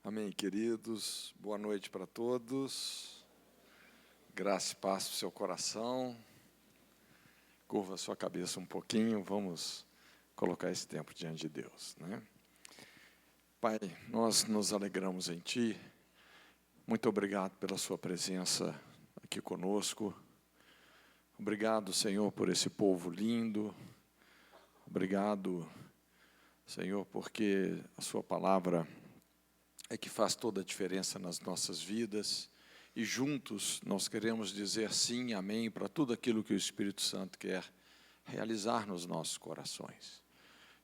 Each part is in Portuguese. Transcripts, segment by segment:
Amém, queridos. Boa noite para todos. Graça e paz para o seu coração. Curva a sua cabeça um pouquinho. Vamos colocar esse tempo diante de Deus, né? Pai, nós nos alegramos em Ti. Muito obrigado pela sua presença aqui conosco. Obrigado, Senhor, por esse povo lindo. Obrigado, Senhor, porque a sua palavra é que faz toda a diferença nas nossas vidas, e juntos nós queremos dizer sim, amém, para tudo aquilo que o Espírito Santo quer realizar nos nossos corações.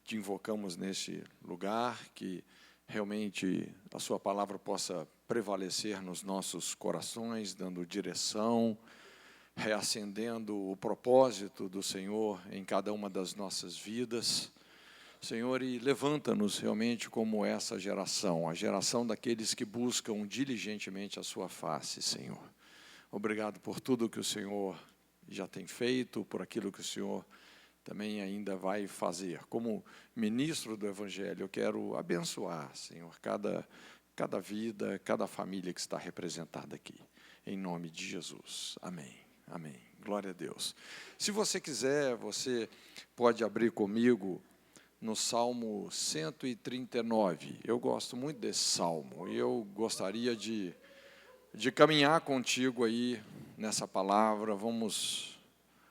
Te invocamos neste lugar, que realmente a sua palavra possa prevalecer nos nossos corações, dando direção, reacendendo o propósito do Senhor em cada uma das nossas vidas. Senhor, e levanta-nos realmente como essa geração, a geração daqueles que buscam diligentemente a sua face, Senhor. Obrigado por tudo que o Senhor já tem feito, por aquilo que o Senhor também ainda vai fazer. Como ministro do Evangelho, eu quero abençoar, Senhor, cada vida, cada família que está representada aqui. Em nome de Jesus. Amém. Amém. Glória a Deus. Se você quiser, você pode abrir comigo no Salmo 139, eu gosto muito desse Salmo, e eu gostaria de caminhar contigo aí nessa palavra, vamos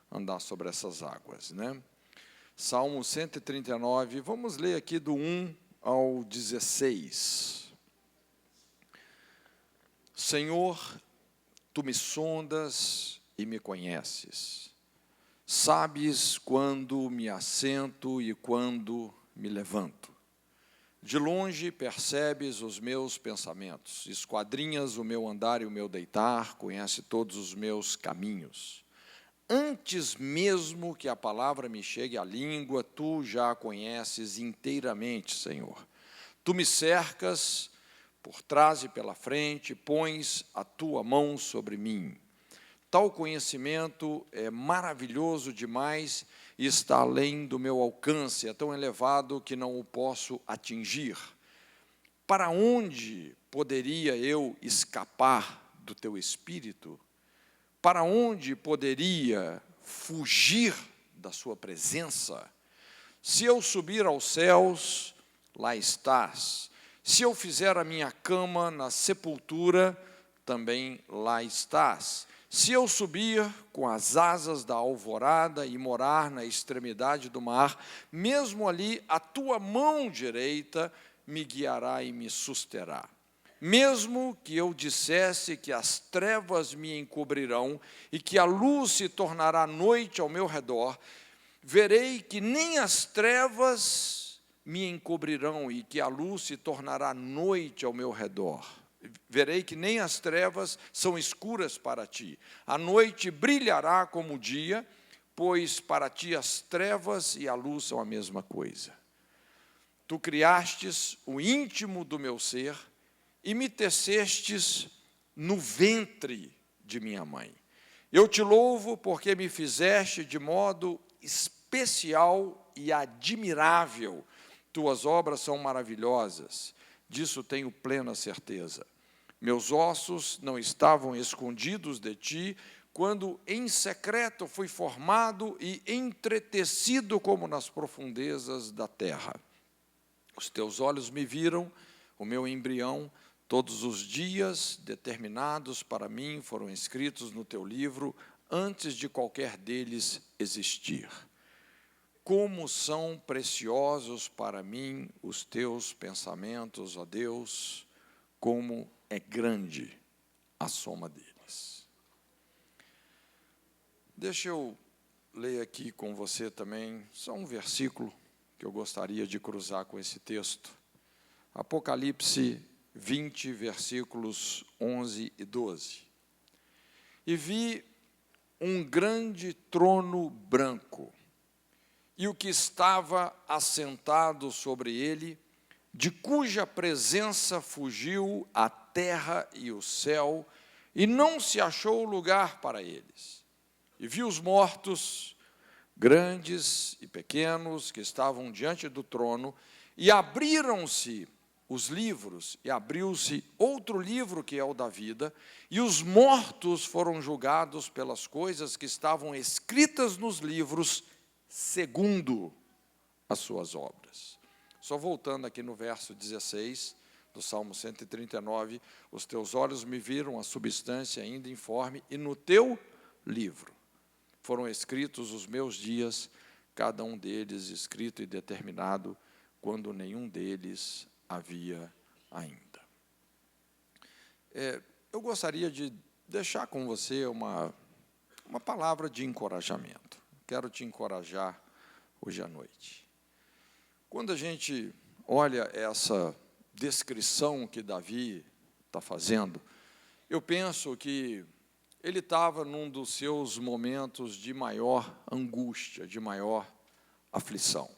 andar sobre essas águas, né? Salmo 139, vamos ler aqui do 1 ao 16. Senhor, Tu me sondas e me conheces. Sabes quando me assento e quando me levanto. De longe percebes os meus pensamentos, esquadrinhas o meu andar e o meu deitar, conhece todos os meus caminhos. Antes mesmo que a palavra me chegue à língua, Tu já a conheces inteiramente, Senhor. Tu me cercas por trás e pela frente, pões a Tua mão sobre mim. Tal conhecimento é maravilhoso demais e está além do meu alcance, é tão elevado que não o posso atingir. Para onde poderia eu escapar do Teu Espírito? Para onde poderia fugir da Sua presença? Se eu subir aos céus, lá estás. Se eu fizer a minha cama na sepultura, também lá estás. Se eu subir com as asas da alvorada e morar na extremidade do mar, mesmo ali a Tua mão direita me guiará e me susterá. Mesmo que eu dissesse que as trevas me encobrirão e que a luz se tornará noite ao meu redor, verei que nem as trevas me encobrirão e que a luz se tornará noite ao meu redor. Verei que nem as trevas são escuras para Ti. A noite brilhará como o dia, pois para Ti as trevas e a luz são a mesma coisa. Tu criastes o íntimo do meu ser e me tecestes no ventre de minha mãe. Eu Te louvo porque me fizeste de modo especial e admirável. Tuas obras são maravilhosas. Disso tenho plena certeza. Meus ossos não estavam escondidos de Ti, quando em secreto fui formado e entretecido como nas profundezas da terra. Os Teus olhos me viram, o meu embrião, todos os dias determinados para mim foram escritos no Teu livro, antes de qualquer deles existir. Como são preciosos para mim os Teus pensamentos, ó Deus, como é grande a soma deles. Deixa eu ler aqui com você também, só um versículo que eu gostaria de cruzar com esse texto. Apocalipse 20, versículos 11 e 12. E vi um grande trono branco, e o que estava assentado sobre ele, de cuja presença fugiu a terra e o céu, e não se achou lugar para eles. E vi os mortos, grandes e pequenos, que estavam diante do trono, e abriram-se os livros, e abriu-se outro livro, que é o da vida, e os mortos foram julgados pelas coisas que estavam escritas nos livros, segundo as suas obras. Só voltando aqui no verso 16, do Salmo 139, os teus olhos me viram a substância ainda informe, e no teu livro foram escritos os meus dias, cada um deles escrito e determinado, quando nenhum deles havia ainda. Eu gostaria de deixar com você uma palavra de encorajamento. Quero te encorajar hoje à noite. Quando a gente olha essa descrição que Davi está fazendo, eu penso que ele estava num dos seus momentos de maior angústia, de maior aflição.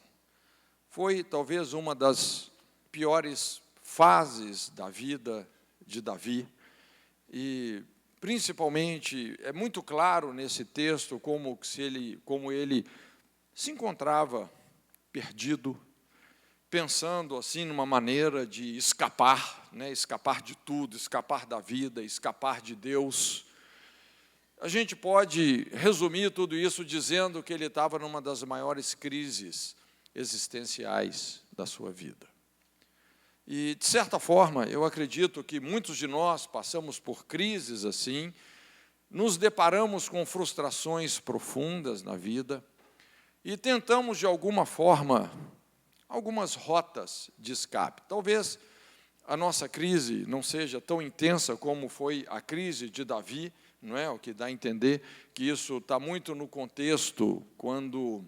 Foi talvez uma das piores fases da vida de Davi, e principalmente é muito claro nesse texto como ele se encontrava perdido, pensando assim numa maneira de escapar, escapar de tudo, escapar da vida, escapar de Deus. A gente pode resumir tudo isso dizendo que ele estava numa das maiores crises existenciais da sua vida. E, de certa forma, eu acredito que muitos de nós passamos por crises assim, nos deparamos com frustrações profundas na vida e tentamos, de alguma forma, algumas rotas de escape. Talvez a nossa crise não seja tão intensa como foi a crise de Davi, não é? O que dá a entender que isso está muito no contexto quando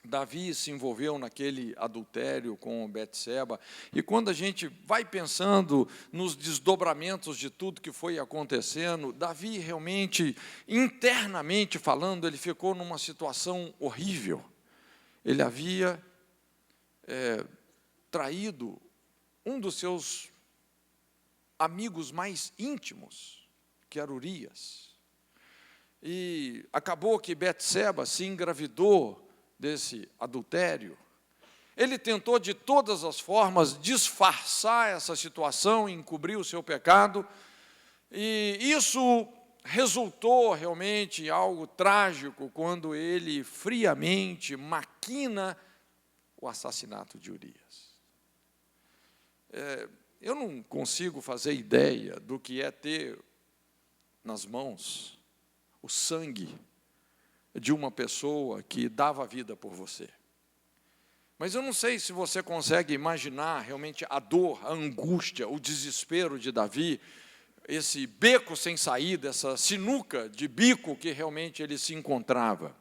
Davi se envolveu naquele adultério com Betseba, e quando a gente vai pensando nos desdobramentos de tudo que foi acontecendo, Davi realmente, internamente falando, ele ficou numa situação horrível. Ele havia traído um dos seus amigos mais íntimos, que era Urias, e acabou que Betseba se engravidou desse adultério. Ele tentou de todas as formas disfarçar essa situação, encobrir o seu pecado, e isso resultou realmente em algo trágico quando ele friamente maquina o assassinato de Urias. Eu não consigo fazer ideia do que é ter nas mãos o sangue de uma pessoa que dava a vida por você. Mas eu não sei se você consegue imaginar realmente a dor, a angústia, o desespero de Davi, esse beco sem saída, essa sinuca de bico que realmente ele se encontrava.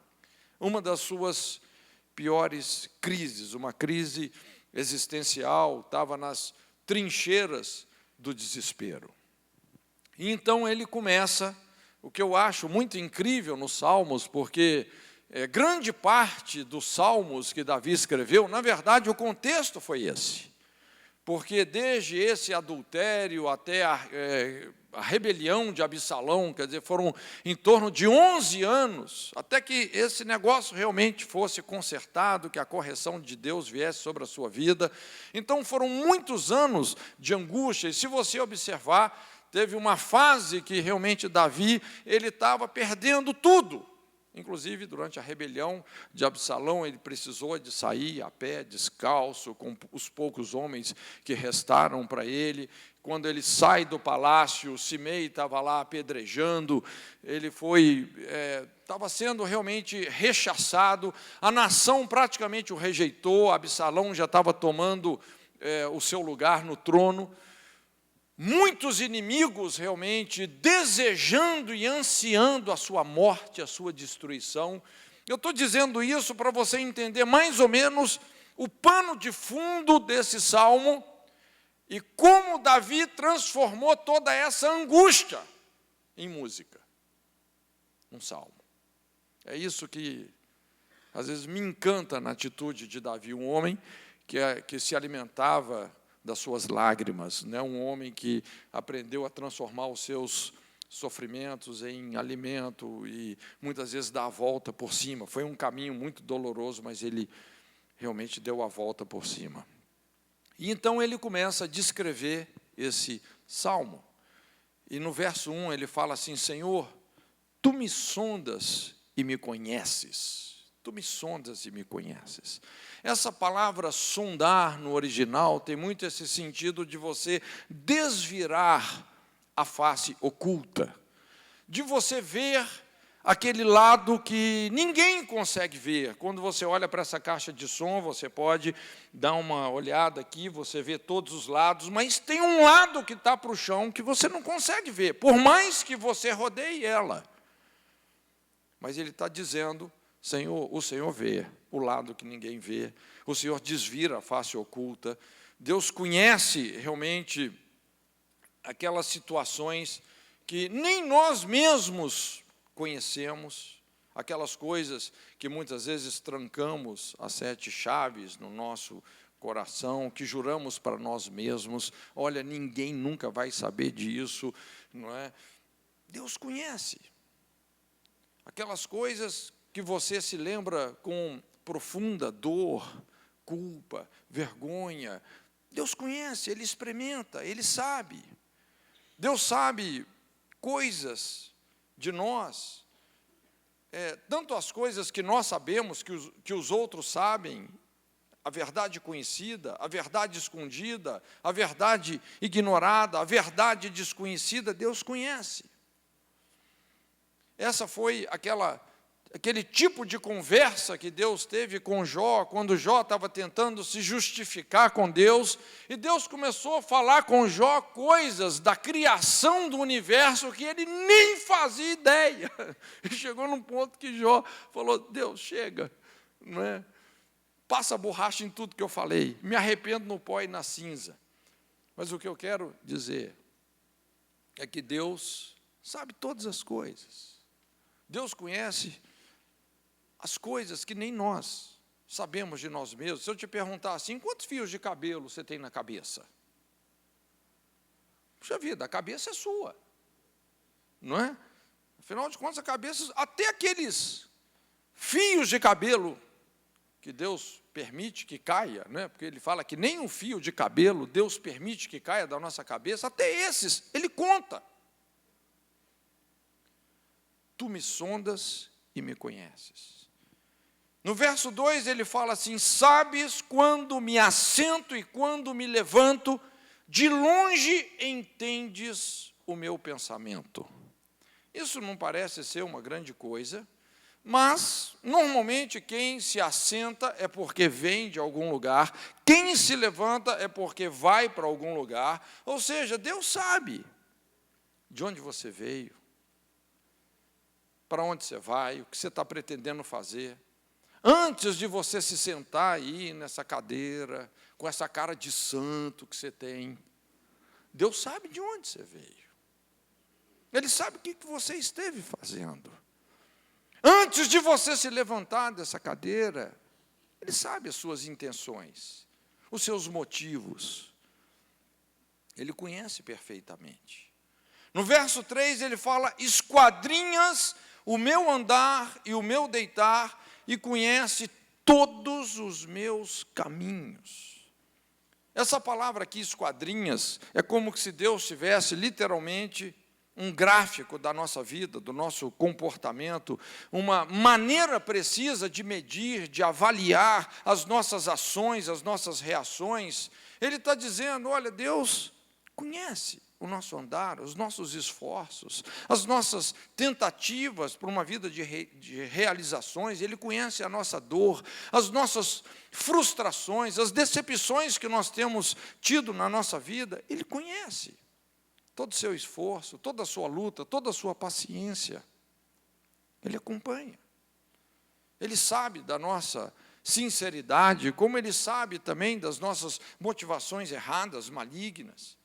Uma das suas piores crises, uma crise existencial, estava nas trincheiras do desespero. E então ele começa, o que eu acho muito incrível nos Salmos, porque grande parte dos Salmos que Davi escreveu, na verdade, o contexto foi esse. Porque desde esse adultério até a rebelião de Absalão, quer dizer, foram em torno de 11 anos, até que esse negócio realmente fosse consertado, que a correção de Deus viesse sobre a sua vida. Então, foram muitos anos de angústia, e se você observar, teve uma fase que realmente Davi, ele estava perdendo tudo. Inclusive, durante a rebelião de Absalão, ele precisou de sair a pé, descalço, com os poucos homens que restaram para ele. Quando ele sai do palácio, Simei estava lá apedrejando, ele estava sendo realmente rechaçado, a nação praticamente o rejeitou, Absalão já estava tomando o seu lugar no trono. Muitos inimigos realmente desejando e ansiando a sua morte, a sua destruição. Eu estou dizendo isso para você entender mais ou menos o pano de fundo desse salmo e como Davi transformou toda essa angústia em música, um salmo. É isso que às vezes me encanta na atitude de Davi, um homem que se alimentava das suas lágrimas, um homem que aprendeu a transformar os seus sofrimentos em alimento e muitas vezes dar a volta por cima. Foi um caminho muito doloroso, mas ele realmente deu a volta por cima. E então ele começa a descrever esse salmo. E no verso 1 ele fala assim: Senhor, tu me sondas e me conheces. Tu me sondas e me conheces. Essa palavra sondar no original tem muito esse sentido de você desvirar a face oculta, de você ver aquele lado que ninguém consegue ver. Quando você olha para essa caixa de som, você pode dar uma olhada aqui, você vê todos os lados, mas tem um lado que está para o chão que você não consegue ver, por mais que você rodeie ela. Mas ele está dizendo, Senhor, o Senhor vê o lado que ninguém vê, o Senhor desvira a face oculta. Deus conhece realmente aquelas situações que nem nós mesmos conhecemos, aquelas coisas que muitas vezes trancamos as 7 chaves no nosso coração, que juramos para nós mesmos, olha, ninguém nunca vai saber disso, não é? Deus conhece. Aquelas coisas que você se lembra com profunda dor, culpa, vergonha, Deus conhece, Ele experimenta, Ele sabe. Deus sabe coisas de nós, tanto as coisas que nós sabemos, que os outros sabem, a verdade conhecida, a verdade escondida, a verdade ignorada, a verdade desconhecida, Deus conhece. Essa foi aquele tipo de conversa que Deus teve com Jó, quando Jó estava tentando se justificar com Deus, e Deus começou a falar com Jó coisas da criação do universo que ele nem fazia ideia. E chegou num ponto que Jó falou: Deus, chega, não é? Passa borracha em tudo que eu falei, me arrependo no pó e na cinza. Mas o que eu quero dizer é que Deus sabe todas as coisas. Deus conhece as coisas que nem nós sabemos de nós mesmos. Se eu te perguntar assim, quantos fios de cabelo você tem na cabeça? Puxa vida, a cabeça é sua, não é? Afinal de contas, a cabeça, até aqueles fios de cabelo que Deus permite que caia, né? Porque Ele fala que nem um fio de cabelo Deus permite que caia da nossa cabeça, até esses Ele conta. Tu me sondas e me conheces. No verso 2 ele fala assim: sabes quando me assento e quando me levanto, de longe entendes o meu pensamento. Isso não parece ser uma grande coisa, mas normalmente quem se assenta é porque vem de algum lugar, quem se levanta é porque vai para algum lugar, ou seja, Deus sabe de onde você veio, para onde você vai, o que você está pretendendo fazer. Antes de você se sentar aí nessa cadeira, com essa cara de santo que você tem, Deus sabe de onde você veio. Ele sabe o que você esteve fazendo. Antes de você se levantar dessa cadeira, Ele sabe as suas intenções, os seus motivos. Ele conhece perfeitamente. No verso 3 ele fala: esquadrinhas o meu andar e o meu deitar, e conhece todos os meus caminhos. Essa palavra aqui, esquadrinhas, é como se Deus tivesse literalmente um gráfico da nossa vida, do nosso comportamento, uma maneira precisa de medir, de avaliar as nossas ações, as nossas reações. Ele está dizendo: olha, Deus conhece o nosso andar, os nossos esforços, as nossas tentativas para uma vida de realizações. Ele conhece a nossa dor, as nossas frustrações, as decepções que nós temos tido na nossa vida. Ele conhece todo o seu esforço, toda a sua luta, toda a sua paciência. Ele acompanha. Ele sabe da nossa sinceridade, como Ele sabe também das nossas motivações erradas, malignas.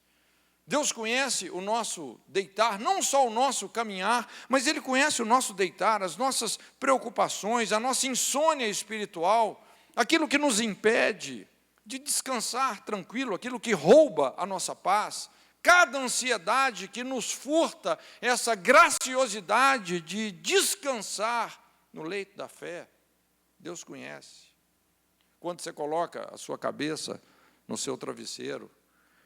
Deus conhece o nosso deitar, não só o nosso caminhar, mas Ele conhece o nosso deitar, as nossas preocupações, a nossa insônia espiritual, aquilo que nos impede de descansar tranquilo, aquilo que rouba a nossa paz, cada ansiedade que nos furta essa graciosidade de descansar no leito da fé. Deus conhece. Quando você coloca a sua cabeça no seu travesseiro,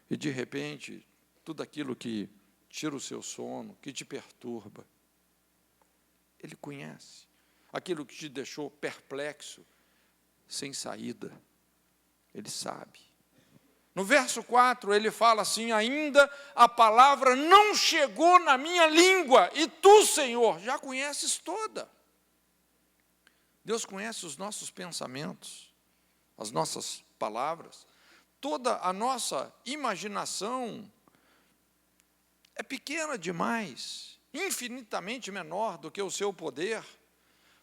e de repente, tudo aquilo que tira o seu sono, que te perturba, Ele conhece. Aquilo que te deixou perplexo, sem saída, Ele sabe. No verso 4, ele fala assim: ainda a palavra não chegou na minha língua, e tu, Senhor, já conheces toda. Deus conhece os nossos pensamentos, as nossas palavras, toda a nossa imaginação é pequena demais, infinitamente menor do que o seu poder.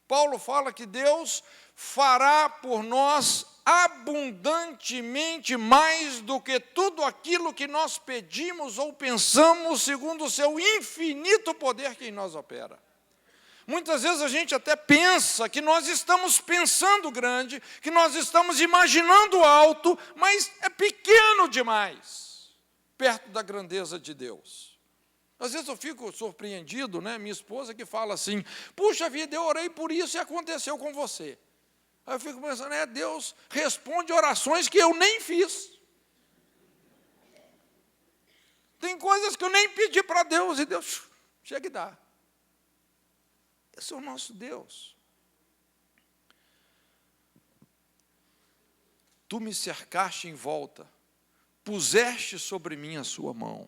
Paulo fala que Deus fará por nós abundantemente mais do que tudo aquilo que nós pedimos ou pensamos, segundo o seu infinito poder que em nós opera. Muitas vezes a gente até pensa que nós estamos pensando grande, que nós estamos imaginando alto, mas é pequeno demais, perto da grandeza de Deus. Às vezes eu fico surpreendido, né? Minha esposa que fala assim: puxa vida, eu orei por isso e aconteceu com você. Aí eu fico pensando, Deus responde orações que eu nem fiz. Tem coisas que eu nem pedi para Deus e Deus chega e dá. Esse é o nosso Deus. Tu me cercaste em volta, puseste sobre mim a sua mão.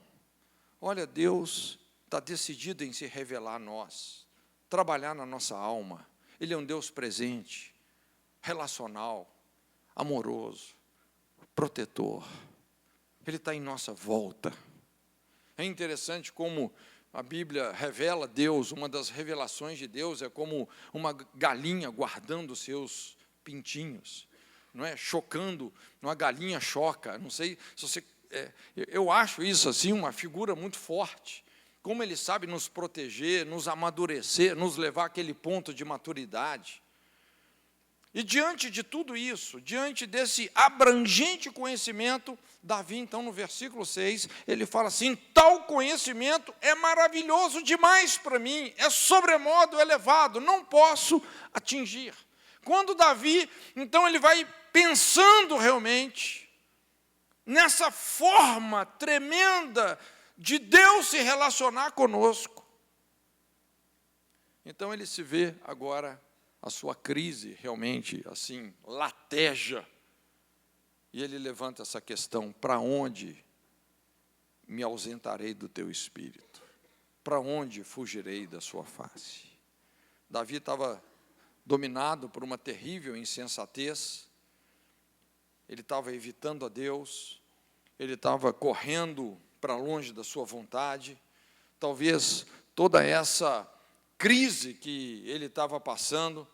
Olha, Deus está decidido em se revelar a nós, trabalhar na nossa alma. Ele é um Deus presente, relacional, amoroso, protetor. Ele está em nossa volta. É interessante como a Bíblia revela Deus. Uma das revelações de Deus é como uma galinha guardando seus pintinhos, não é? Chocando, uma galinha choca. Não sei se você... eu acho isso assim uma figura muito forte. Como Ele sabe nos proteger, nos amadurecer, nos levar àquele ponto de maturidade. E diante de tudo isso, diante desse abrangente conhecimento, Davi, então, no versículo 6, ele fala assim: tal conhecimento é maravilhoso demais para mim, é sobremodo elevado, não posso atingir. Quando Davi, então, ele vai pensando realmente nessa forma tremenda de Deus se relacionar conosco, então ele se vê agora, a sua crise realmente assim lateja, e ele levanta essa questão: para onde me ausentarei do teu espírito? Para onde fugirei da sua face? Davi estava dominado por uma terrível insensatez, ele estava evitando a Deus, ele estava correndo para longe da sua vontade. Talvez toda essa crise que ele estava passando,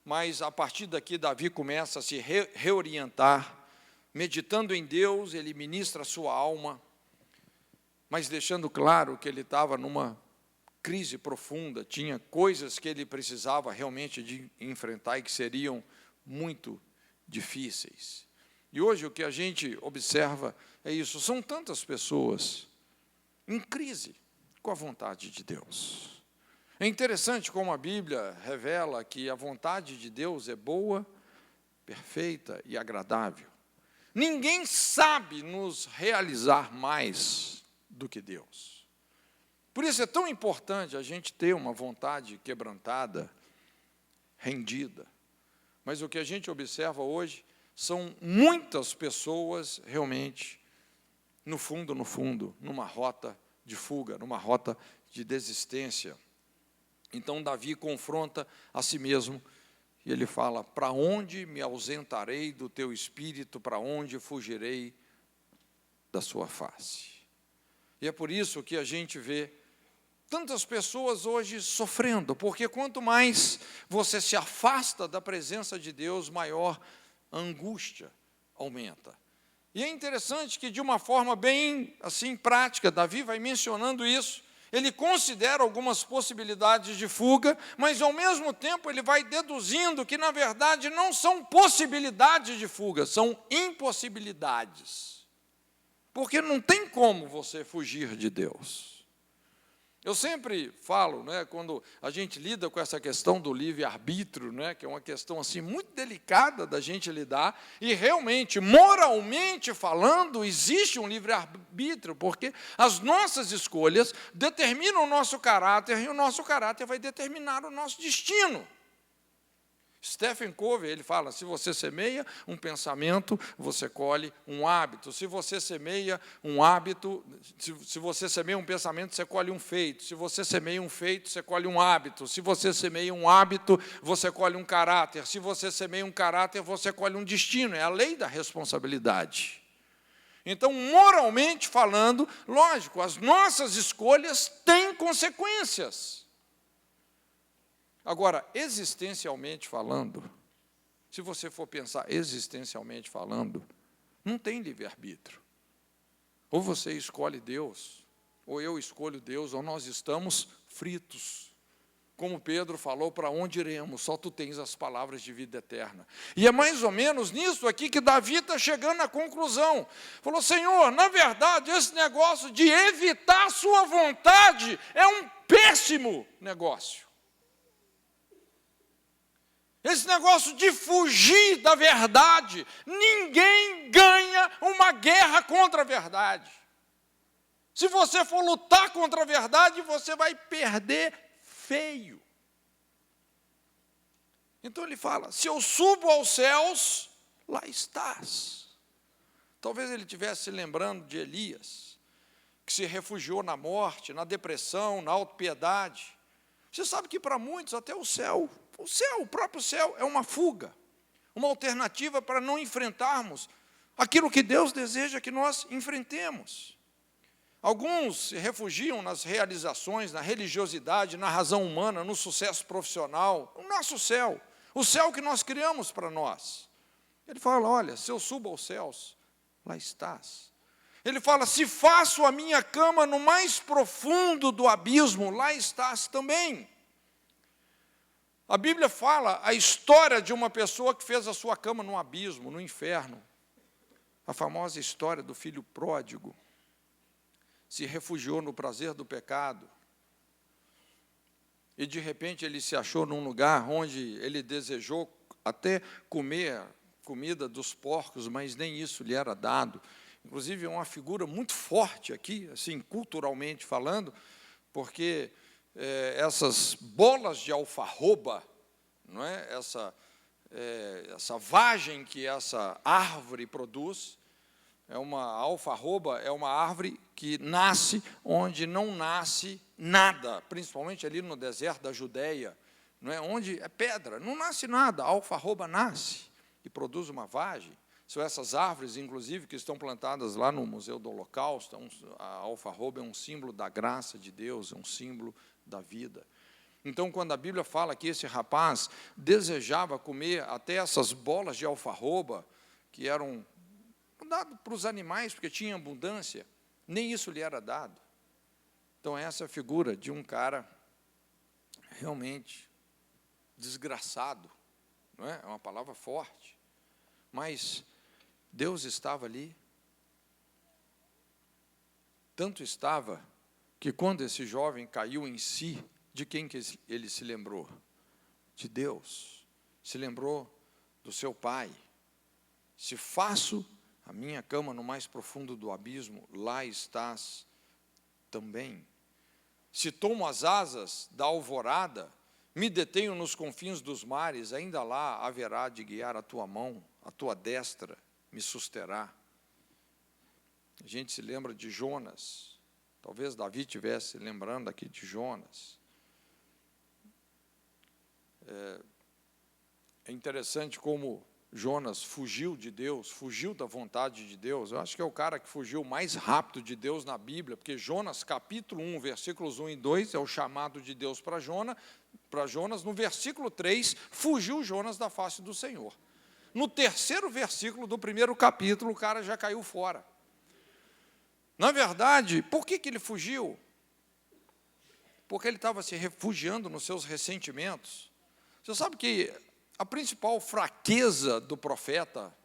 mas a partir daqui Davi começa a se reorientar, meditando em Deus, ele ministra a sua alma, mas deixando claro que ele estava numa crise profunda, tinha coisas que ele precisava realmente de enfrentar e que seriam muito difíceis. E hoje o que a gente observa é isso, são tantas pessoas em crise com a vontade de Deus. É interessante como a Bíblia revela que a vontade de Deus é boa, perfeita e agradável. Ninguém sabe nos realizar mais do que Deus. Por isso é tão importante a gente ter uma vontade quebrantada, rendida. Mas o que a gente observa hoje são muitas pessoas realmente, no fundo, numa rota de fuga, numa rota de desistência. Então Davi confronta a si mesmo e ele fala: para onde me ausentarei do teu espírito, para onde fugirei da sua face? E é por isso que a gente vê tantas pessoas hoje sofrendo, porque quanto mais você se afasta da presença de Deus, maior a angústia aumenta. E é interessante que, de uma forma bem assim prática, Davi vai mencionando isso. Ele considera algumas possibilidades de fuga, mas ao mesmo tempo ele vai deduzindo que, na verdade, não são possibilidades de fuga, são impossibilidades. Porque não tem como você fugir de Deus. Eu sempre falo, né, quando a gente lida com essa questão do livre-arbítrio, né, que é uma questão assim, muito delicada da gente lidar, e realmente, moralmente falando, existe um livre-arbítrio, porque as nossas escolhas determinam o nosso caráter, e o nosso caráter vai determinar o nosso destino. Stephen Covey, ele fala, se você semeia um pensamento, você colhe um hábito. Se você semeia um hábito, se você semeia um pensamento, você colhe um feito. Se você semeia um feito, você colhe um hábito. Se você semeia um hábito, você colhe um caráter. Se você semeia um caráter, você colhe um destino. É a lei da responsabilidade. Então, moralmente falando, lógico, as nossas escolhas têm consequências. Agora, existencialmente falando, se você for pensar existencialmente falando, não tem livre-arbítrio. Ou você escolhe Deus, ou eu escolho Deus, ou nós estamos fritos. Como Pedro falou, para onde iremos? Só tu tens as palavras de vida eterna. E é mais ou menos nisso aqui que Davi está chegando à conclusão. Falou, Senhor, na verdade, esse negócio de evitar a sua vontade é um péssimo negócio. Esse negócio de fugir da verdade, ninguém ganha uma guerra contra a verdade. Se você for lutar contra a verdade, você vai perder feio. Então ele fala, se eu subo aos céus, lá estás. Talvez ele estivesse se lembrando de Elias, que se refugiou na morte, na depressão, na autopiedade. Você sabe que para muitos até o céu, o próprio céu é uma fuga, uma alternativa para não enfrentarmos aquilo que Deus deseja que nós enfrentemos. Alguns se refugiam nas realizações, na religiosidade, na razão humana, no sucesso profissional, o nosso céu, o céu que nós criamos para nós. Ele fala, olha, se eu subo aos céus, lá estás. Ele fala, se faço a minha cama no mais profundo do abismo, lá estás também. A Bíblia fala a história de uma pessoa que fez a sua cama no abismo, no inferno. A famosa história do filho pródigo. Se refugiou no prazer do pecado. E, de repente, ele se achou num lugar onde ele desejou até comer comida dos porcos, mas nem isso lhe era dado. Inclusive, é uma figura muito forte aqui, assim, culturalmente falando, porque essas bolas de alfarroba, não é? Essa vagem que essa árvore produz, a alfarroba é uma árvore que nasce onde não nasce nada, principalmente ali no deserto da Judéia, não é? Onde é pedra, não nasce nada, a alfarroba nasce e produz uma vagem. São essas árvores, inclusive, que estão plantadas lá no Museu do Holocausto. A alfarroba é um símbolo da graça de Deus, é um símbolo da vida. Então, quando a Bíblia fala que esse rapaz desejava comer até essas bolas de alfarroba, que eram dadas para os animais, porque tinha abundância, nem isso lhe era dado. Então, essa é a figura de um cara realmente desgraçado, não é? É uma palavra forte, mas Deus estava ali. Tanto estava que quando esse jovem caiu em si, de quem que ele se lembrou? De Deus. Se lembrou do seu pai. Se faço a minha cama no mais profundo do abismo, lá estás também. Se tomo as asas da alvorada, me detenho nos confins dos mares, ainda lá haverá de guiar a tua mão, a tua destra me susterá. A gente se lembra de Jonas. Talvez Davi estivesse lembrando aqui de Jonas. É interessante como Jonas fugiu de Deus, fugiu da vontade de Deus. Eu acho que é o cara que fugiu mais rápido de Deus na Bíblia, porque Jonas, capítulo 1, versículos 1 e 2, é o chamado de Deus para Jonas. No versículo 3, fugiu Jonas da face do Senhor. No terceiro versículo do primeiro capítulo, o cara já caiu fora. Na verdade, por que ele fugiu? Porque ele estava se refugiando nos seus ressentimentos. Você sabe que a principal fraqueza do profeta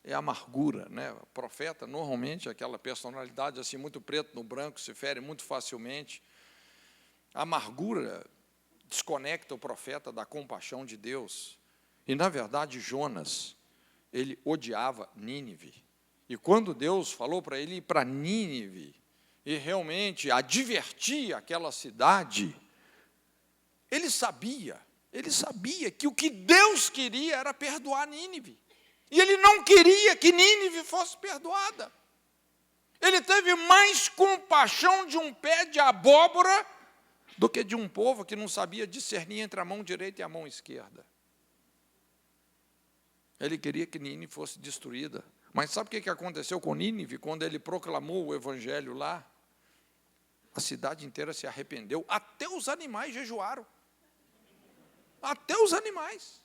é a amargura, né? O profeta, normalmente, aquela personalidade assim, muito preto no branco, se fere muito facilmente. A amargura desconecta o profeta da compaixão de Deus. E, na verdade, Jonas, ele odiava Nínive. E quando Deus falou para ele ir para Nínive, e realmente advertir aquela cidade, ele sabia que o que Deus queria era perdoar Nínive. E ele não queria que Nínive fosse perdoada. Ele teve mais compaixão de um pé de abóbora do que de um povo que não sabia discernir entre a mão direita e a mão esquerda. Ele queria que Nínive fosse destruída. Mas sabe o que aconteceu com Nínive quando ele proclamou o evangelho lá? A cidade inteira se arrependeu, até os animais jejuaram. Até os animais.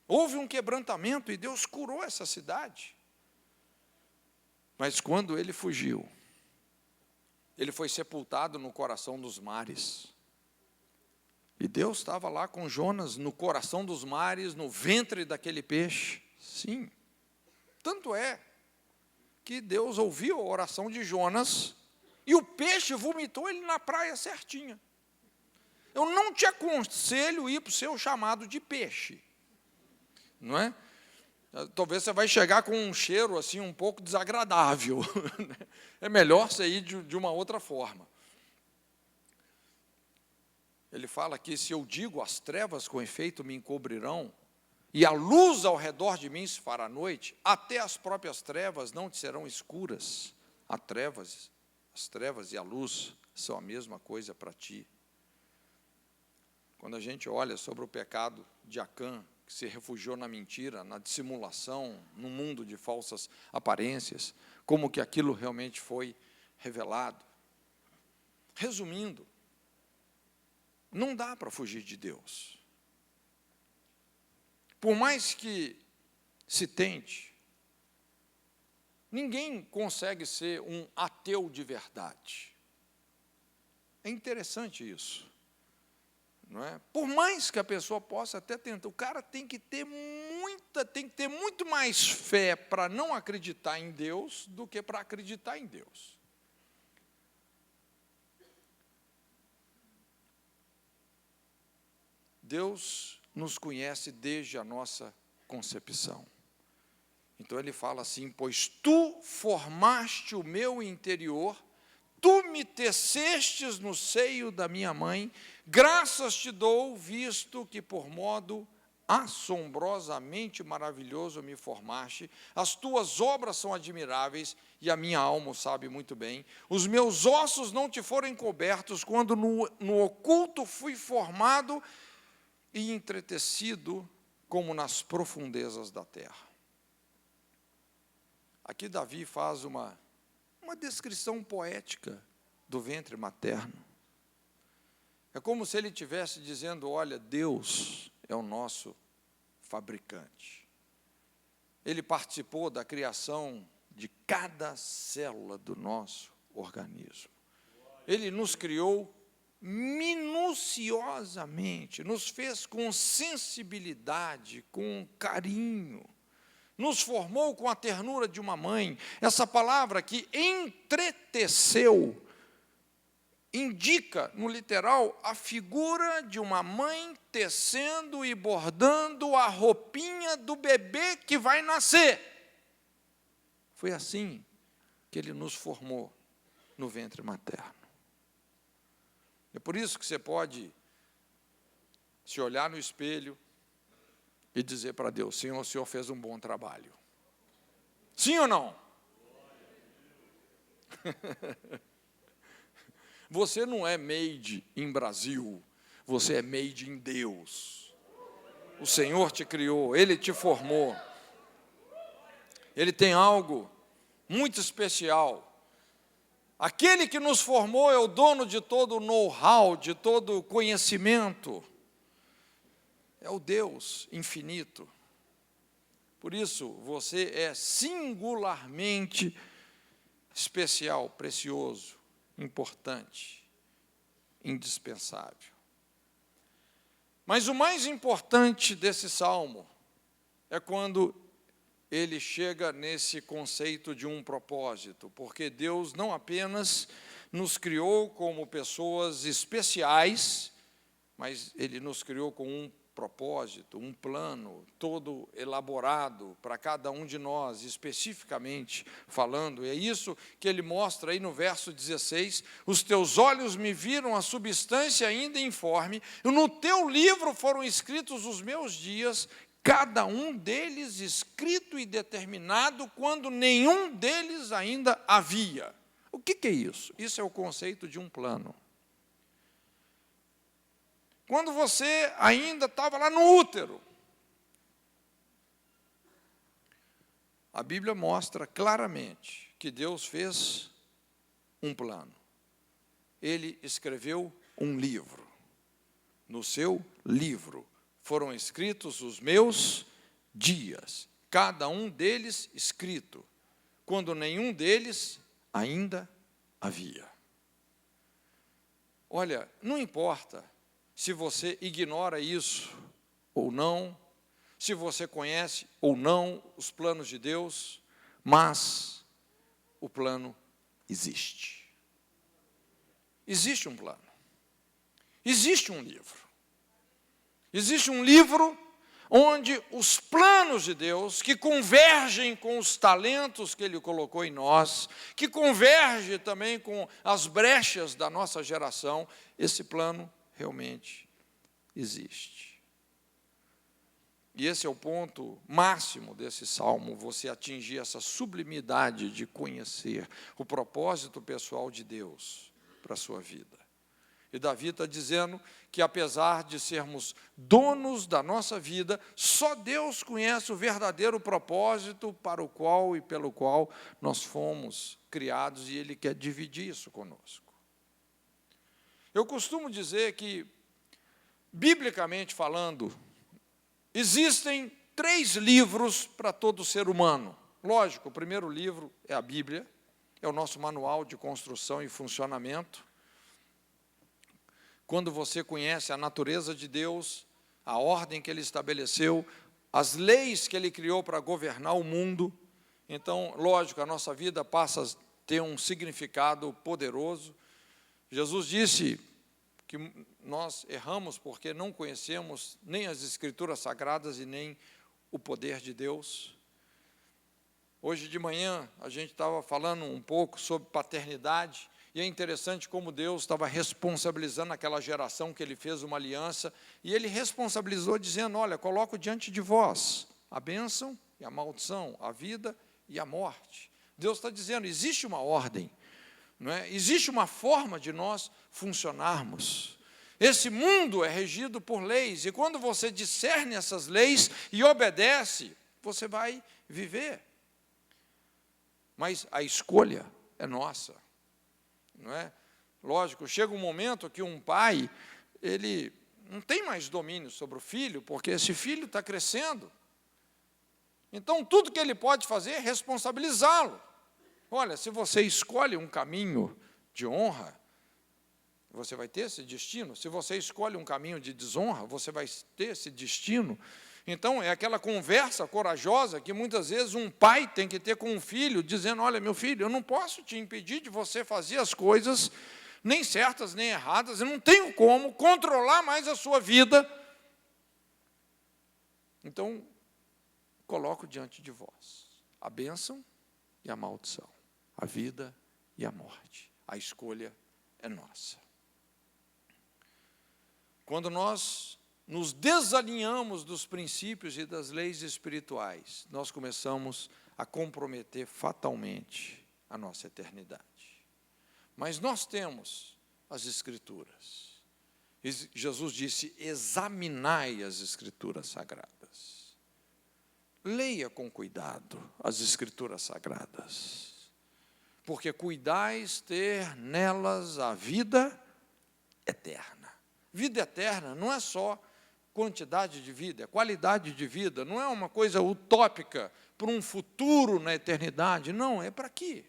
Houve um quebrantamento e Deus curou essa cidade. Mas quando ele fugiu, ele foi sepultado no coração dos mares. E Deus estava lá com Jonas no coração dos mares, no ventre daquele peixe. Sim. Tanto é que Deus ouviu a oração de Jonas e o peixe vomitou ele na praia certinha. Eu não te aconselho ir para o seu chamado de peixe. Não é? Talvez você vai chegar com um cheiro assim um pouco desagradável. É melhor você ir de uma outra forma. Ele fala que se eu digo as trevas com efeito me encobrirão, e a luz ao redor de mim se fará noite, até as próprias trevas não te serão escuras. As trevas e a luz são a mesma coisa para ti. Quando a gente olha sobre o pecado de Acã, que se refugiou na mentira, na dissimulação, no mundo de falsas aparências, como que aquilo realmente foi revelado. Resumindo, não dá para fugir de Deus. Por mais que se tente, ninguém consegue ser um ateu de verdade. É interessante isso. Não é? Por mais que a pessoa possa até tentar, o cara tem que ter muito mais fé para não acreditar em Deus do que para acreditar em Deus. Deus nos conhece desde a nossa concepção. Então ele fala assim: pois tu formaste o meu interior, tu me tecestes no seio da minha mãe, graças te dou, visto que por modo assombrosamente maravilhoso me formaste, as tuas obras são admiráveis, e a minha alma o sabe muito bem. Os meus ossos não te foram encobertos, quando no oculto fui formado e entretecido como nas profundezas da terra. Aqui Davi faz uma descrição poética do ventre materno. É como se ele estivesse dizendo: olha, Deus é o nosso fabricante. Ele participou da criação de cada célula do nosso organismo. Ele nos criou minuciosamente, nos fez com sensibilidade, com carinho, nos formou com a ternura de uma mãe. Essa palavra que entreteceu indica, no literal, a figura de uma mãe tecendo e bordando a roupinha do bebê que vai nascer. Foi assim que ele nos formou no ventre materno. É por isso que você pode se olhar no espelho e dizer para Deus: Senhor, o Senhor fez um bom trabalho. Sim ou não? Você não é made in Brasil, você é made in Deus. O Senhor te criou, Ele te formou. Ele tem algo muito especial. Aquele que nos formou é o dono de todo o know-how, de todo o conhecimento. É o Deus infinito. Por isso, você é singularmente especial, precioso, importante, indispensável. Mas o mais importante desse salmo é quando ele chega nesse conceito de um propósito, porque Deus não apenas nos criou como pessoas especiais, mas Ele nos criou com um propósito, um plano todo elaborado para cada um de nós, especificamente falando. E é isso que ele mostra aí no verso 16: os teus olhos me viram a substância ainda informe, e no teu livro foram escritos os meus dias, cada um deles escrito e determinado, quando nenhum deles ainda havia. O que é isso? Isso é o conceito de um plano. Quando você ainda estava lá no útero, a Bíblia mostra claramente que Deus fez um plano. Ele escreveu um livro. No seu livro foram escritos os meus dias, cada um deles escrito, quando nenhum deles ainda havia. Olha, não importa se você ignora isso ou não, se você conhece ou não os planos de Deus, mas o plano existe. Existe um plano. Existe um livro. Existe um livro onde os planos de Deus, que convergem com os talentos que Ele colocou em nós, que converge também com as brechas da nossa geração, esse plano realmente existe. E esse é o ponto máximo desse salmo, você atingir essa sublimidade de conhecer o propósito pessoal de Deus para a sua vida. E Davi está dizendo que, apesar de sermos donos da nossa vida, só Deus conhece o verdadeiro propósito para o qual e pelo qual nós fomos criados, e Ele quer dividir isso conosco. Eu costumo dizer que, biblicamente falando, existem 3 livros para todo ser humano. Lógico, o primeiro livro é a Bíblia, é o nosso manual de construção e funcionamento. Quando você conhece a natureza de Deus, a ordem que Ele estabeleceu, as leis que Ele criou para governar o mundo, então, lógico, a nossa vida passa a ter um significado poderoso. Jesus disse que nós erramos porque não conhecemos nem as Escrituras Sagradas e nem o poder de Deus. Hoje de manhã a gente estava falando um pouco sobre paternidade, e é interessante como Deus estava responsabilizando aquela geração que Ele fez uma aliança, e Ele responsabilizou dizendo: olha, coloco diante de vós a bênção e a maldição, a vida e a morte. Deus está dizendo, existe uma ordem, não é? Existe uma forma de nós funcionarmos. Esse mundo é regido por leis, e quando você discerne essas leis e obedece, você vai viver. Mas a escolha é nossa, não é? Lógico, chega um momento que um pai, ele não tem mais domínio sobre o filho, porque esse filho está crescendo. Então, tudo que ele pode fazer é responsabilizá-lo. Olha, se você escolhe um caminho de honra, você vai ter esse destino. Se você escolhe um caminho de desonra, você vai ter esse destino. Então, é aquela conversa corajosa que muitas vezes um pai tem que ter com um filho, dizendo: olha, meu filho, eu não posso te impedir de você fazer as coisas, nem certas, nem erradas, eu não tenho como controlar mais a sua vida. Então, coloco diante de vós a bênção e a maldição, a vida e a morte. A escolha é nossa. Quando nós nos desalinhamos dos princípios e das leis espirituais, nós começamos a comprometer fatalmente a nossa eternidade. Mas nós temos as Escrituras. E Jesus disse: examinai as Escrituras Sagradas. Leia com cuidado as Escrituras Sagradas, porque cuidais ter nelas a vida eterna. Vida eterna não é só quantidade de vida, é qualidade de vida, não é uma coisa utópica para um futuro na eternidade, não, é para quê?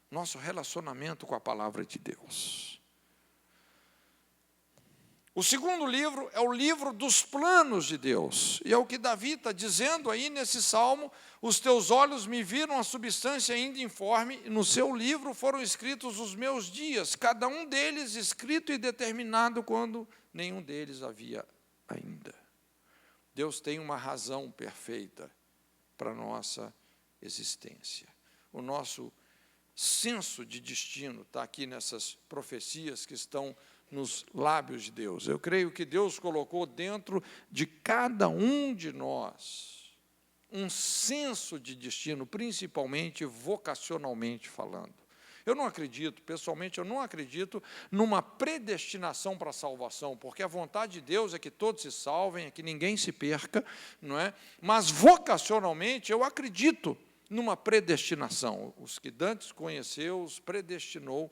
Nosso relacionamento com a palavra de Deus. O segundo livro é o livro dos planos de Deus. E é o que Davi está dizendo aí nesse salmo: os teus olhos me viram a substância ainda informe, e no seu livro foram escritos os meus dias, cada um deles escrito e determinado quando nenhum deles havia ainda. Deus tem uma razão perfeita para a nossa existência. O nosso senso de destino está aqui nessas profecias que estão nos lábios de Deus. Eu creio que Deus colocou dentro de cada um de nós um senso de destino, principalmente vocacionalmente falando. Eu não acredito, pessoalmente, eu não acredito numa predestinação para a salvação, porque a vontade de Deus é que todos se salvem, é que ninguém se perca, não é? Mas vocacionalmente eu acredito numa predestinação. Os que Dantes conheceu, os predestinou.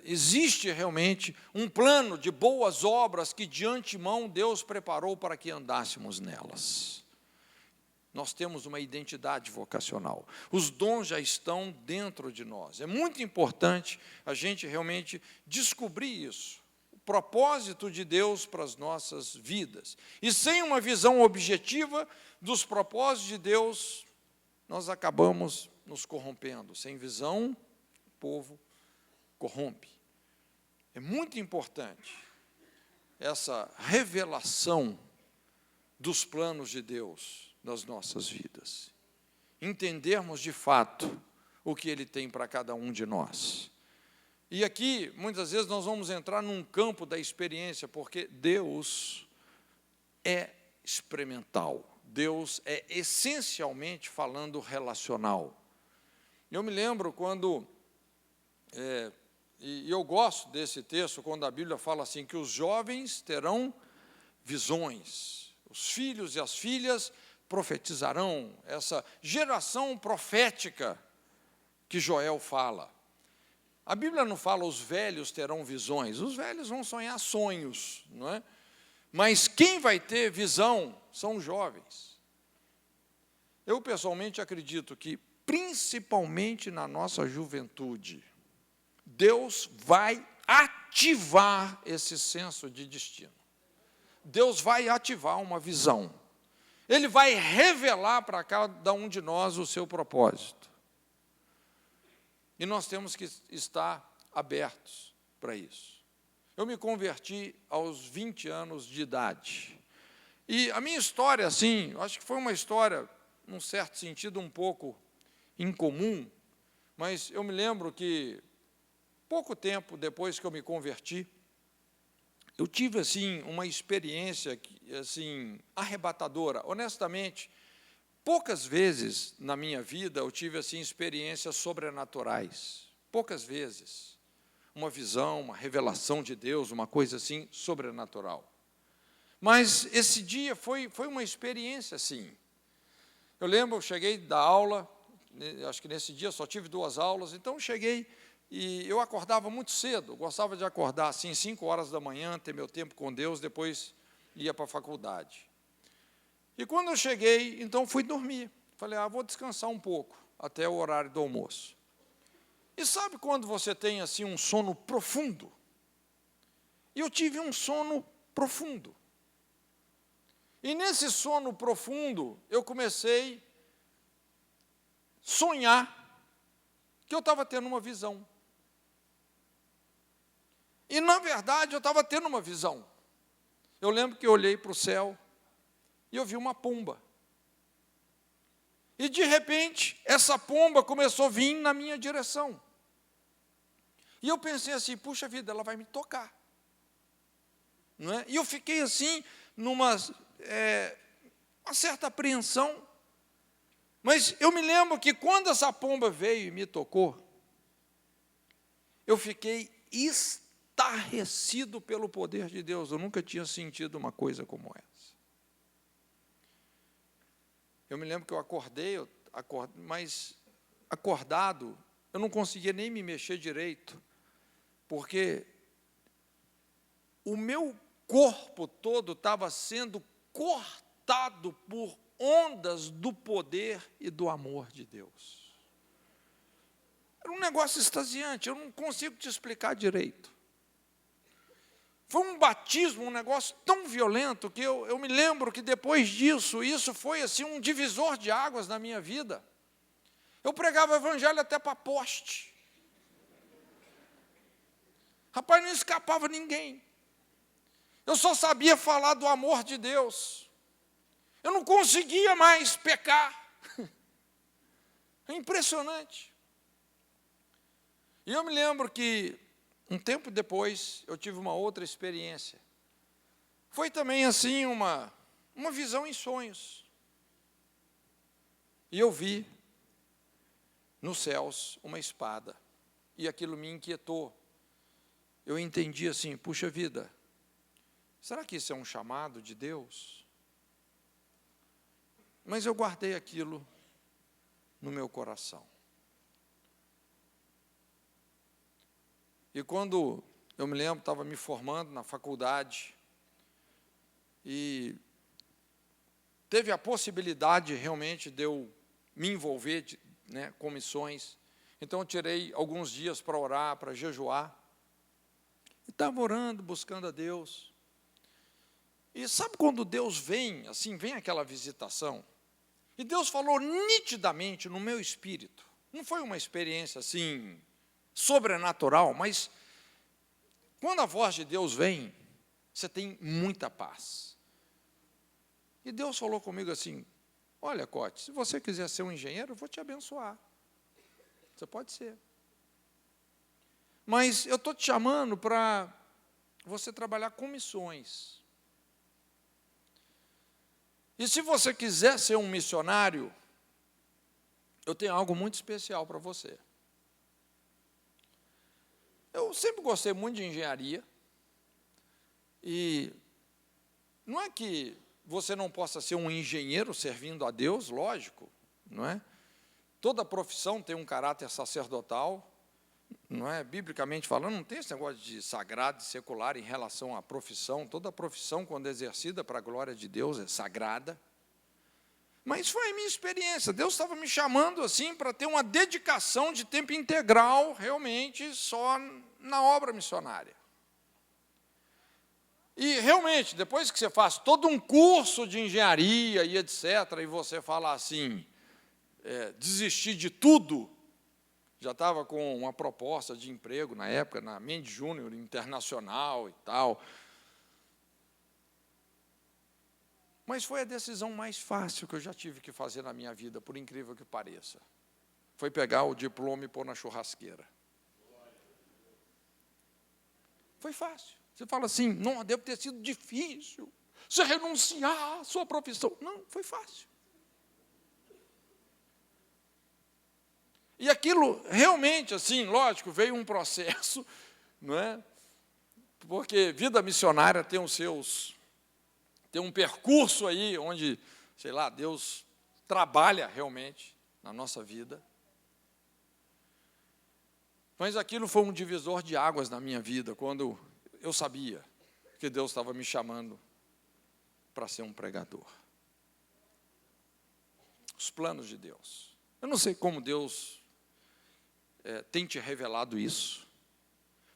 Existe realmente um plano de boas obras que de antemão Deus preparou para que andássemos nelas. Nós temos uma identidade vocacional. Os dons já estão dentro de nós. É muito importante a gente realmente descobrir isso. O propósito de Deus para as nossas vidas. E sem uma visão objetiva dos propósitos de Deus, nós acabamos nos corrompendo. Sem visão, o povo corrompe. É muito importante essa revelação dos planos de Deus nas nossas vidas. Entendermos de fato o que Ele tem para cada um de nós. E aqui, muitas vezes, nós vamos entrar num campo da experiência, porque Deus é experimental. Deus é essencialmente falando relacional. Eu me lembro quando, e eu gosto desse texto, quando a Bíblia fala assim, que os jovens terão visões, os filhos e as filhas profetizarão, essa geração profética que Joel fala. A Bíblia não fala os velhos terão visões, os velhos vão sonhar sonhos, não é? Mas quem vai ter visão são os jovens. Eu pessoalmente acredito que, principalmente na nossa juventude, Deus vai ativar esse senso de destino. Deus vai ativar uma visão. Ele vai revelar para cada um de nós o seu propósito. E nós temos que estar abertos para isso. Eu me converti aos 20 anos de idade. E a minha história, assim, eu acho que foi uma história, num certo sentido, um pouco incomum, mas eu me lembro que, pouco tempo depois que eu me converti, eu tive, assim, uma experiência, assim, arrebatadora. Honestamente, poucas vezes na minha vida eu tive, assim, experiências sobrenaturais. Poucas vezes. Uma visão, uma revelação de Deus, uma coisa, assim, sobrenatural. Mas esse dia foi uma experiência, assim. Eu lembro, eu cheguei da aula, acho que nesse dia só tive 2 aulas, então eu cheguei. E eu acordava muito cedo, gostava de acordar assim, 5 horas da manhã, ter meu tempo com Deus, depois ia para a faculdade. E quando eu cheguei, então fui dormir. Falei, vou descansar um pouco, até o horário do almoço. E sabe quando você tem assim um sono profundo? E eu tive um sono profundo. E nesse sono profundo, eu comecei a sonhar que eu estava tendo uma visão. E, na verdade, eu estava tendo uma visão. Eu lembro que eu olhei para o céu e eu vi uma pomba. E, de repente, essa pomba começou a vir na minha direção. E eu pensei assim, puxa vida, ela vai me tocar. Não é? E eu fiquei assim, numa uma certa apreensão. Mas eu me lembro que quando essa pomba veio e me tocou, eu fiquei estarrecido pelo poder de Deus. Eu nunca tinha sentido uma coisa como essa. Eu me lembro que eu acordei, mas acordado, eu não conseguia nem me mexer direito, porque o meu corpo todo estava sendo cortado por ondas do poder e do amor de Deus. Era um negócio extasiante, eu não consigo te explicar direito. Foi um batismo, um negócio tão violento, que eu me lembro que depois disso, isso foi assim um divisor de águas na minha vida. Eu pregava o evangelho até para poste. Rapaz, não escapava ninguém. Eu só sabia falar do amor de Deus. Eu não conseguia mais pecar. É impressionante. E eu me lembro que, um tempo depois, eu tive uma outra experiência. Foi também assim uma visão em sonhos. E eu vi nos céus uma espada. E aquilo me inquietou. Eu entendi assim, puxa vida, será que isso é um chamado de Deus? Mas eu guardei aquilo no meu coração. E quando eu me lembro, estava me formando na faculdade, e teve a possibilidade realmente de eu me envolver com missões. Então eu tirei alguns dias para orar, para jejuar. E estava orando, buscando a Deus. E sabe quando Deus vem, assim, vem aquela visitação? E Deus falou nitidamente no meu espírito. Não foi uma experiência assim, sobrenatural, mas quando a voz de Deus vem, você tem muita paz. E Deus falou comigo assim, olha, Cote, se você quiser ser um engenheiro, eu vou te abençoar. Você pode ser. Mas eu estou te chamando para você trabalhar com missões. E se você quiser ser um missionário, eu tenho algo muito especial para você. Eu sempre gostei muito de engenharia. E não é que você não possa ser um engenheiro servindo a Deus, lógico, não é? Toda profissão tem um caráter sacerdotal. Não é, biblicamente falando, não tem esse negócio de sagrado e secular em relação à profissão. Toda profissão, quando exercida para a glória de Deus, é sagrada. Mas foi a minha experiência. Deus estava me chamando assim para ter uma dedicação de tempo integral, realmente, só na obra missionária. E, realmente, depois que você faz todo um curso de engenharia e etc., e você fala assim, desistir de tudo, já estava com uma proposta de emprego na época, na Mendes Júnior Internacional e tal. Mas foi a decisão mais fácil que eu já tive que fazer na minha vida, por incrível que pareça. Foi pegar o diploma e pôr na churrasqueira. Foi fácil. Você fala assim, não, deve ter sido difícil você renunciar à sua profissão. Não, foi fácil. E aquilo realmente, assim, lógico, veio um processo, não é? Porque vida missionária tem um percurso aí onde, sei lá, Deus trabalha realmente na nossa vida. Mas aquilo foi um divisor de águas na minha vida, quando eu sabia que Deus estava me chamando para ser um pregador. Os planos de Deus. Eu não sei como Deus tem te revelado isso,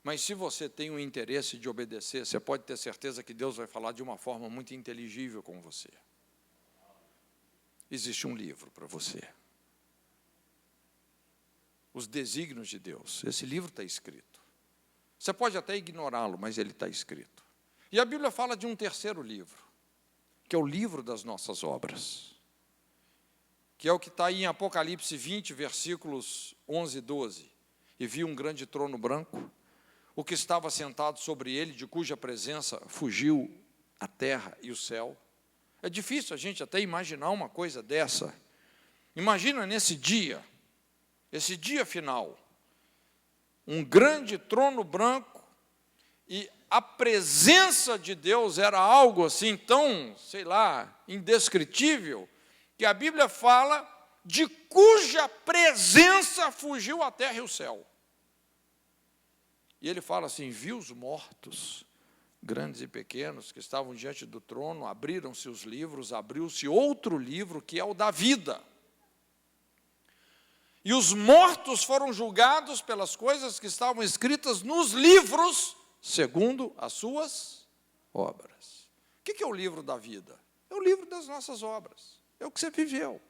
mas se você tem o interesse de obedecer, você pode ter certeza que Deus vai falar de uma forma muito inteligível com você. Existe um livro para você. Os desígnios de Deus. Esse livro está escrito. Você pode até ignorá-lo, mas ele está escrito. E a Bíblia fala de um terceiro livro, que é o livro das nossas obras, que é o que está aí em Apocalipse 20, versículos 11 e 12. E vi um grande trono branco, o que estava sentado sobre ele, de cuja presença fugiu a terra e o céu. É difícil a gente até imaginar uma coisa dessa. Imagina nesse dia, esse dia final, um grande trono branco, e a presença de Deus era algo assim tão, sei lá, indescritível, que a Bíblia fala de cuja presença fugiu a terra e o céu. E ele fala assim, viu os mortos, grandes e pequenos, que estavam diante do trono, abriram-se os livros, abriu-se outro livro, que é o da vida. E os mortos foram julgados pelas coisas que estavam escritas nos livros, segundo as suas obras. O que é o livro da vida? É o livro das nossas obras. É o que você viveu.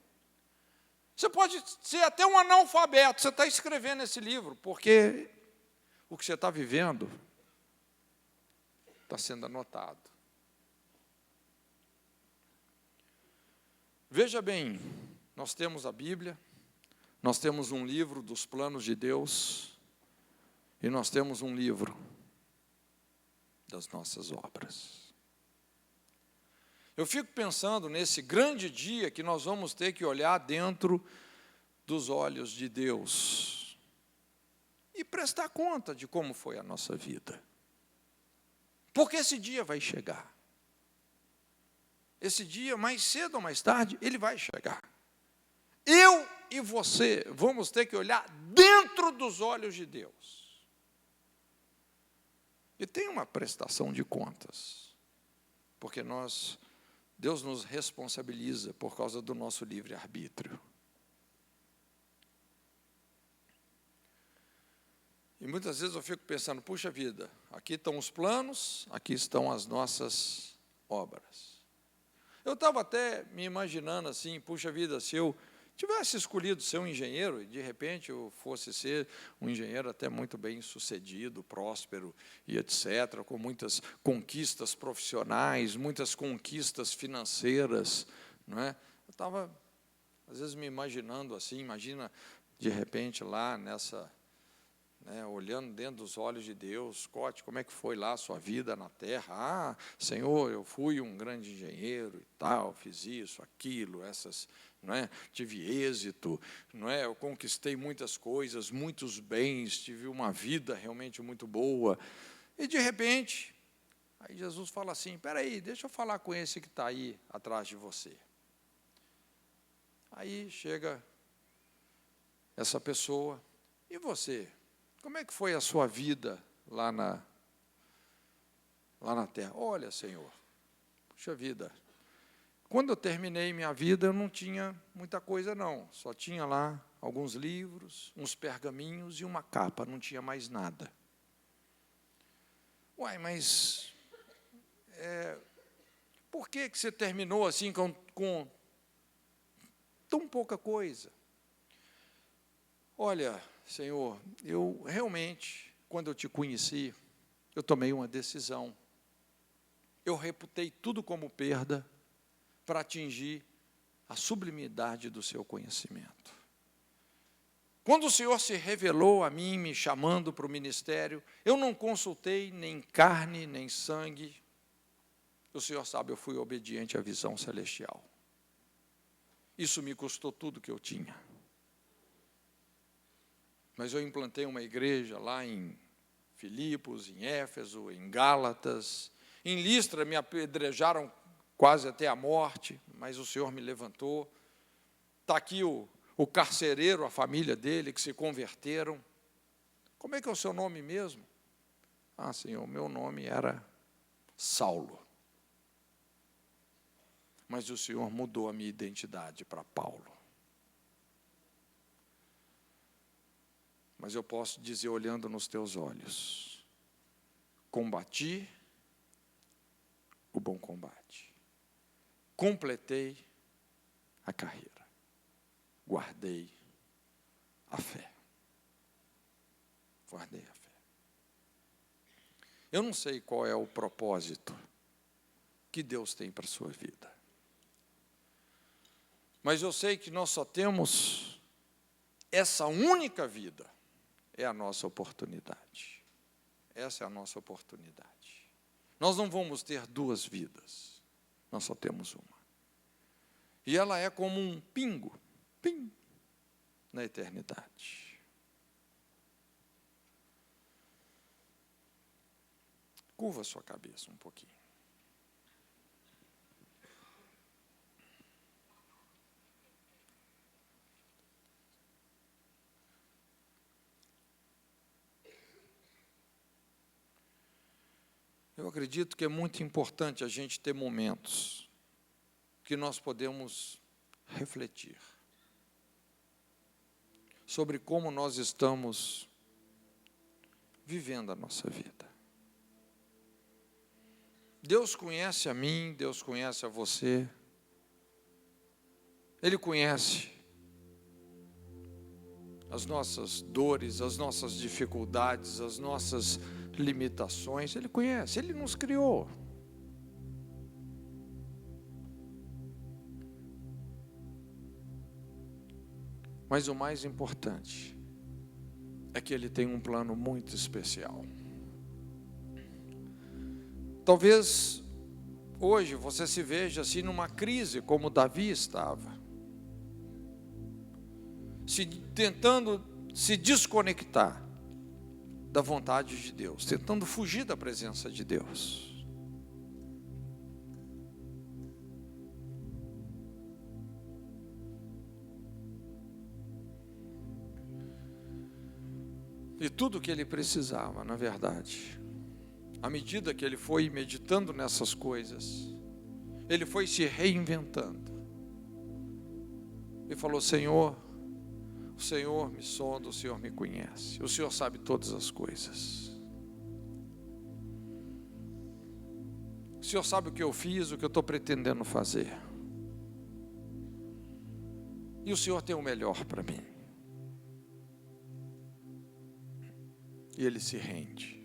Você pode ser até um analfabeto, você está escrevendo esse livro, porque o que você está vivendo está sendo anotado. Veja bem, nós temos a Bíblia, nós temos um livro dos planos de Deus, e nós temos um livro das nossas obras. Eu fico pensando nesse grande dia que nós vamos ter que olhar dentro dos olhos de Deus e prestar conta de como foi a nossa vida. Porque esse dia vai chegar. Esse dia, mais cedo ou mais tarde, ele vai chegar. Eu e você vamos ter que olhar dentro dos olhos de Deus. E tem uma prestação de contas. Porque Deus nos responsabiliza por causa do nosso livre-arbítrio. E muitas vezes eu fico pensando, puxa vida, aqui estão os planos, aqui estão as nossas obras. Eu estava até me imaginando assim, puxa vida, se eu tivesse escolhido ser um engenheiro, e de repente eu fosse ser um engenheiro até muito bem sucedido, próspero e etc., com muitas conquistas profissionais, muitas conquistas financeiras, não é? Eu estava, às vezes, me imaginando assim, imagina, de repente, lá nessa, olhando dentro dos olhos de Deus, Scott, como é que foi lá a sua vida na terra? Ah, Senhor, eu fui um grande engenheiro e tal, fiz isso, aquilo, tive êxito, eu conquistei muitas coisas, muitos bens, tive uma vida realmente muito boa. E, de repente, aí Jesus fala assim, espera aí, deixa eu falar com esse que está aí atrás de você. Aí chega essa pessoa, e você? Como é que foi a sua vida lá na terra? Olha, Senhor, puxa vida, quando eu terminei minha vida, eu não tinha muita coisa, não. Só tinha lá alguns livros, uns pergaminhos e uma capa, não tinha mais nada. Uai, mas por que você terminou assim com tão pouca coisa? Olha, Senhor, eu realmente, quando eu te conheci, eu tomei uma decisão. Eu reputei tudo como perda para atingir a sublimidade do seu conhecimento. Quando o Senhor se revelou a mim, me chamando para o ministério, eu não consultei nem carne, nem sangue. O Senhor sabe, eu fui obediente à visão celestial. Isso me custou tudo que eu tinha. Mas eu implantei uma igreja lá em Filipos, em Éfeso, em Gálatas. Em Listra me apedrejaram quase até a morte, mas o Senhor me levantou. Está aqui o carcereiro, a família dele, que se converteram. Como é que é o seu nome mesmo? Ah, Senhor, meu nome era Saulo. Mas o Senhor mudou a minha identidade para Paulo. Mas eu posso dizer, olhando nos teus olhos, combati o bom combate, completei a carreira, guardei a fé. Guardei a fé. Eu não sei qual é o propósito que Deus tem para a sua vida, mas eu sei que nós só temos essa única vida. É a nossa oportunidade. Essa é a nossa oportunidade. Nós não vamos ter duas vidas. Nós só temos uma. E ela é como um pingo, pim, na eternidade. Curva a sua cabeça um pouquinho. Eu acredito que é muito importante a gente ter momentos que nós podemos refletir sobre como nós estamos vivendo a nossa vida. Deus conhece a mim, Deus conhece a você. Ele conhece as nossas dores, as nossas dificuldades, as nossas limitações. Ele conhece, Ele nos criou. Mas o mais importante é que Ele tem um plano muito especial. Talvez hoje você se veja assim numa crise como Davi estava, tentando se desconectar da vontade de Deus, tentando fugir da presença de Deus. E tudo o que ele precisava, na verdade, à medida que ele foi meditando nessas coisas, ele foi se reinventando. E falou: Senhor, o Senhor me sonda, o Senhor me conhece, o Senhor sabe todas as coisas. O Senhor sabe o que eu fiz, o que eu estou pretendendo fazer. E o Senhor tem o melhor para mim. E ele se rende.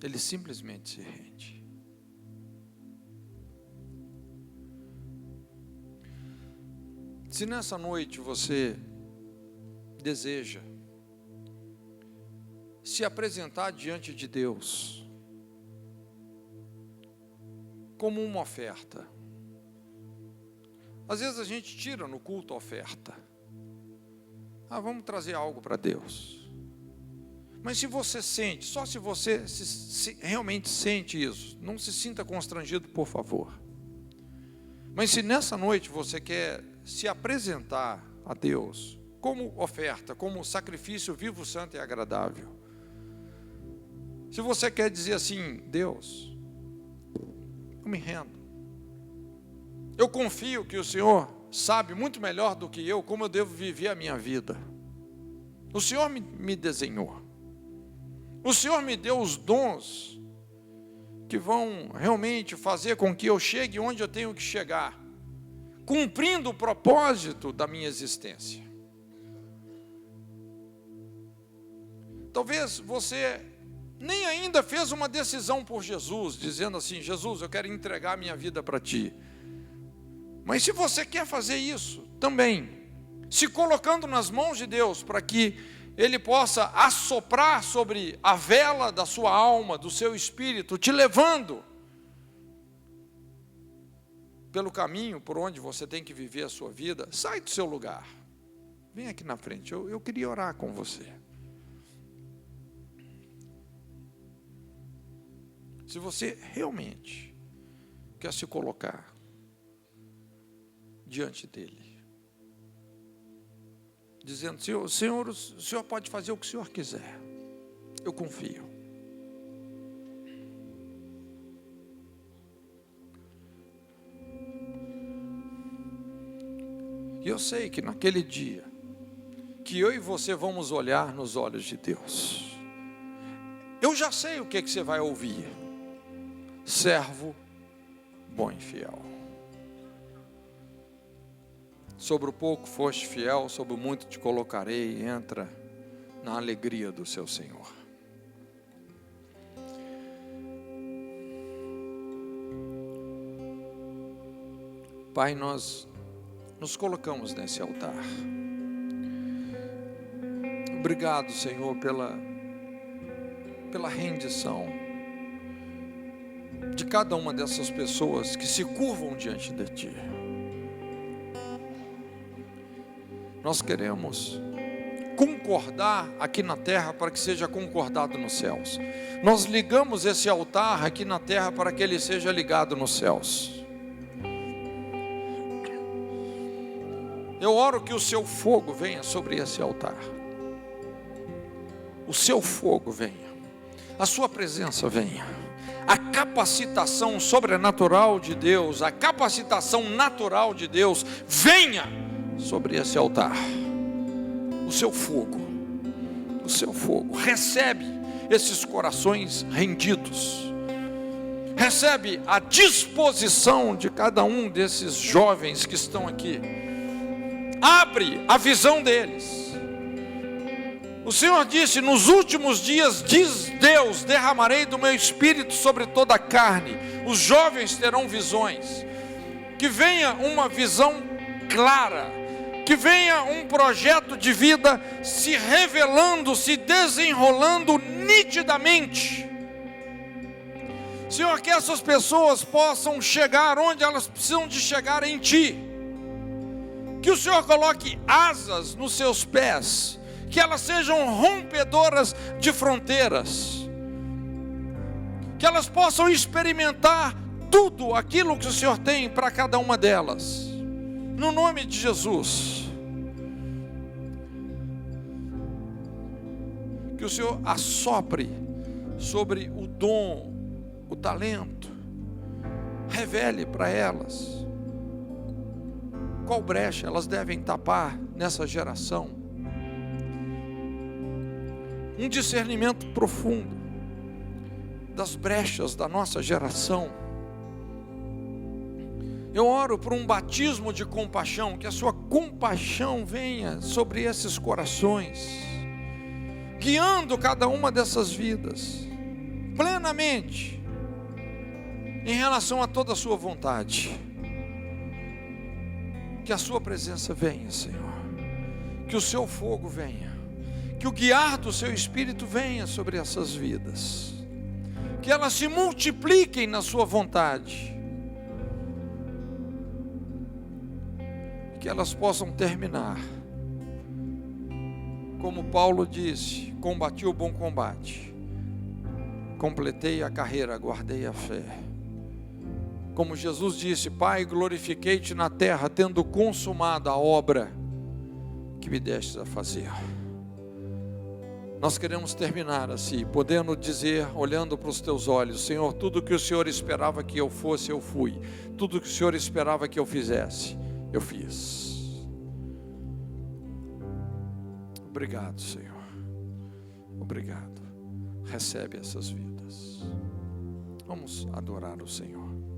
Ele simplesmente se rende. Se nessa noite você deseja se apresentar diante de Deus como uma oferta, às vezes a gente tira no culto a oferta. Vamos trazer algo para Deus. Mas se você sente, só se você realmente sente isso, não se sinta constrangido, por favor. Mas se nessa noite você quer se apresentar a Deus como oferta, como sacrifício vivo, santo e agradável, se você quer dizer assim: Deus, eu me rendo, eu confio que o Senhor sabe muito melhor do que eu como eu devo viver a minha vida. O Senhor me desenhou. O Senhor me deu os dons que vão realmente fazer com que eu chegue onde eu tenho que chegar, cumprindo o propósito da minha existência. Talvez você nem ainda fez uma decisão por Jesus, dizendo assim: Jesus, eu quero entregar a minha vida para Ti. Mas se você quer fazer isso também, se colocando nas mãos de Deus, para que Ele possa assoprar sobre a vela da sua alma, do seu espírito, te levando pelo caminho por onde você tem que viver a sua vida, sai do seu lugar, vem aqui na frente, eu queria orar com você. Se você realmente quer se colocar diante dEle, dizendo: Senhor, o Senhor pode fazer o que o Senhor quiser, eu confio. E eu sei que naquele dia, que eu e você vamos olhar nos olhos de Deus, eu já sei o que você vai ouvir: servo bom e fiel. Sobre o pouco foste fiel, sobre o muito te colocarei, entra na alegria do seu Senhor. Pai, nós nos colocamos nesse altar. Obrigado, Senhor, pela rendição de cada uma dessas pessoas que se curvam diante de Ti. Nós queremos concordar aqui na terra para que seja concordado nos céus. Nós ligamos esse altar aqui na terra para que ele seja ligado nos céus. Eu oro que o seu fogo venha sobre esse altar. O seu fogo venha. A sua presença venha. A capacitação sobrenatural de Deus, a capacitação natural de Deus venha sobre esse altar. O seu fogo recebe esses corações rendidos, recebe a disposição de cada um desses jovens que estão aqui. Abre a visão deles. O Senhor disse: nos últimos dias, diz Deus, derramarei do meu espírito sobre toda a carne. Os jovens terão visões. Que venha uma visão clara, que venha um projeto de vida se revelando, se desenrolando nitidamente. Senhor, que essas pessoas possam chegar onde elas precisam de chegar em Ti. Que o Senhor coloque asas nos seus pés, que elas sejam rompedoras de fronteiras, que elas possam experimentar tudo aquilo que o Senhor tem para cada uma delas, no nome de Jesus. Que o Senhor assopre sobre o dom, o talento, revele para elas qual brecha elas devem tapar nessa geração. Um discernimento profundo das brechas da nossa geração. Eu oro por um batismo de compaixão, que a sua compaixão venha sobre esses corações, guiando cada uma dessas vidas, plenamente, em relação a toda a sua vontade. Que a sua presença venha, Senhor, que o seu fogo venha, que o guiar do seu Espírito venha sobre essas vidas, que elas se multipliquem na sua vontade, que elas possam terminar, como Paulo disse: combati o bom combate, completei a carreira, guardei a fé. Como Jesus disse: Pai, glorifiquei-te na terra, tendo consumado a obra que me destes a fazer. Nós queremos terminar assim, podendo dizer, olhando para os teus olhos: Senhor, tudo que o Senhor esperava que eu fosse, eu fui. Tudo que o Senhor esperava que eu fizesse, eu fiz. Obrigado, Senhor. Obrigado. Recebe essas vidas. Vamos adorar o Senhor.